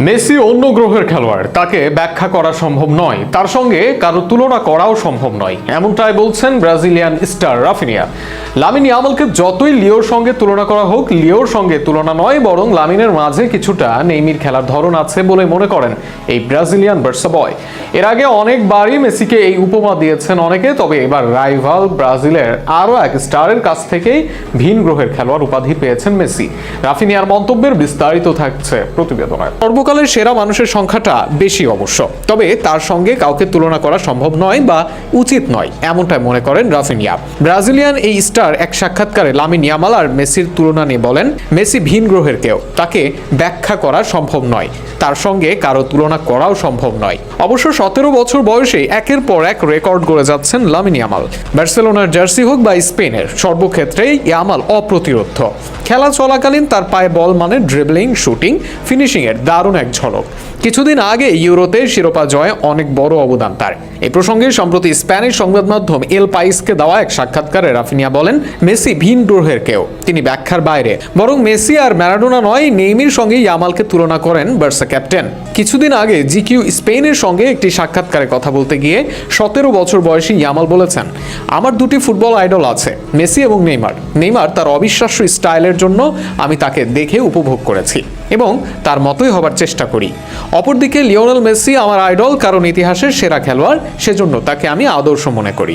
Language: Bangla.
মেসি অন্য গ্রহের খেলোয়াড়, তাকে ব্যাখ্যা করা সম্ভব নয়, তার সঙ্গে কারো তুলনা করাও সম্ভব নয়, এমনটাই বলছেন ব্রাজিলিয়ান স্টার রাফিনিয়া। লামিন ইয়ামালকে যতই লিওর সঙ্গে তুলনা করা হোক, লিওর সঙ্গে তুলনা নয়, বরং লামিনের মাঝে কিছুটা নেইমির খেলার ধরন আছে বলে মনে করেন এই ব্রাজিলিয়ান বার্সা বয়। এর আগে অনেকবারই মেসিকে এই উপমা দিয়েছেন অনেকে, তবে এবার রাইভাল ব্রাজিলের আরও এক স্টারের কাছ থেকেই ভিন গ্রহের খেলোয়াড় উপাধি পেয়েছেন মেসি। রাফিনিয়ার মন্তব্যের বিস্তারিত থাকছে প্রতিবেদনে। সর্বকালের সেরা মানুষের সংখ্যাটা বেশি অবশ্য, তবে তার সঙ্গে কাউকে তুলনা করা সম্ভব নয় বা উচিত নয়, এমনটাই মনে করেন রাফিনিয়া। ব্রাজিলিয়ান এই স্টার এক সাক্ষাৎকারে লামিন ইয়ামাল আর মেসির তুলনা নিয়ে বলেন, মেসি ভিন গ্রহের কেউ, তাকে ব্যাখ্যা করা সম্ভব নয়, তার সঙ্গে কারো তুলনা করাও সম্ভব নয়। অবশ্য 17 বছর বয়সে একের পর এক রেকর্ড করে যাচ্ছেন লামিন ইয়ামাল। বার্সেলোনার জার্সি হোক বা স্পেনের, সর্বক্ষেত্রেই ইয়ামাল অপ্রতিরোধ্য। খেলা চলাকালীন তার পায়ে বল মানে ড্রিবলিং, শুটিং, ফিনিশিং এর দারুণ এক ঝলক। কিছুদিন আগে ইউরোতে শিরোপা জয়ে অনেক বড় অবদান তার। এই প্রসঙ্গে সম্প্রতি স্প্যানিশ সংবাদ মাধ্যম এল পাইসকে দেওয়া এক সাক্ষাৎকারে রাফিনিয়া বলেন, মেসি ভিন গ্রহের কেউ, তিনি ব্যাখ্যার বাইরে। বরং মেসি আর ম্যারাডোনা নয়, নেইমির সঙ্গে ইয়ামালকে তুলনা করেন বার্সা ক্যাপ্টেন। কিছুদিন আগে জিকিউ স্পেনের সঙ্গে একটি সাক্ষাৎকারে কথা বলতে গিয়ে 17 বছর বয়সী ইয়ামাল বলেছেন, আমার দুটি ফুটবল আইডল আছে, মেসি এবং নেইমার। নেইমার তার অবিশ্বাস্য স্টাইলের জন্য আমি তাকে দেখে উপভোগ করেছি এবং তার মতোই হবার চেষ্টা করি। অপরদিকে লিওনেল মেসি আমার আইডল, কারণ ইতিহাসের সেরা খেলোয়াড়, সেজন্য তাকে আমি আদর্শ মনে করি।